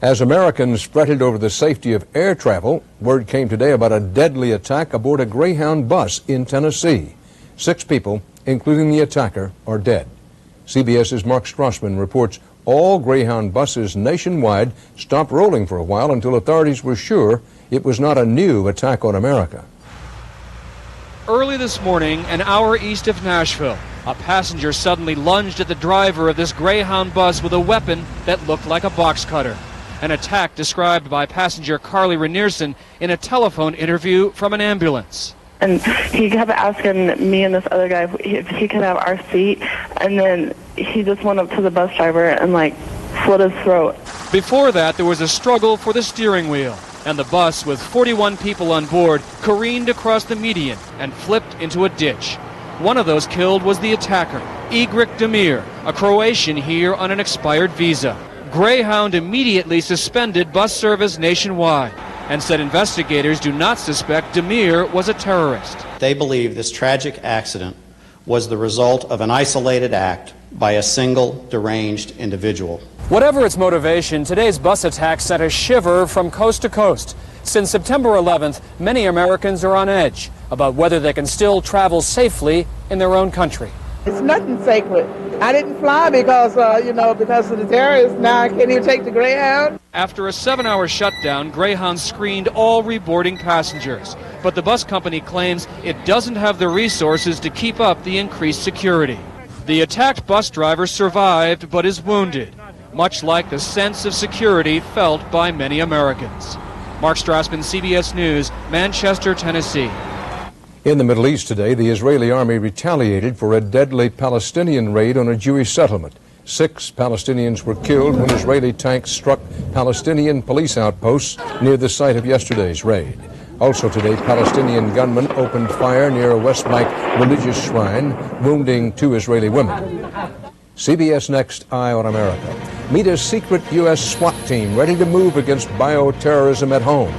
As Americans fretted over the safety of air travel, word came today about a deadly attack aboard a Greyhound bus in Tennessee. 6 people, including the attacker, are dead. CBS's Mark Strassman reports all Greyhound buses nationwide stopped rolling for a while until authorities were sure it was not a new attack on America. Early this morning, an hour east of Nashville, a passenger suddenly lunged at the driver of this Greyhound bus with a weapon that looked like a box cutter. An attack described by passenger Carly Renierson in a telephone interview from an ambulance. And he kept asking me and this other guy if he could have our seat, and then he just went up to the bus driver and slit his throat. Before that, there was a struggle for the steering wheel, and the bus with 41 people on board careened across the median and flipped into a ditch. One of those killed was the attacker, Igor Damir, a Croatian here on an expired visa. Greyhound immediately suspended bus service nationwide and said investigators do not suspect Damir was a terrorist. They believe this tragic accident was the result of an isolated act by a single deranged individual. Whatever its motivation, today's bus attack sent a shiver from coast to coast. Since September 11th, many Americans are on edge about whether they can still travel safely in their own country. It's nothing sacred. I didn't fly because of the terrorists. Now I can't even take the Greyhound. After a 7-hour shutdown, Greyhound screened all reboarding passengers. But the bus company claims it doesn't have the resources to keep up the increased security. The attacked bus driver survived but is wounded, much like the sense of security felt by many Americans. Mark Strassman, CBS News, Manchester, Tennessee. In the Middle East today, the Israeli army retaliated for a deadly Palestinian raid on a Jewish settlement. 6 Palestinians were killed when Israeli tanks struck Palestinian police outposts near the site of yesterday's raid. Also today, Palestinian gunmen opened fire near a West Bank religious shrine, wounding 2 Israeli women. CBS Next, Eye on America. Meet a secret U.S. SWAT team ready to move against bioterrorism at home.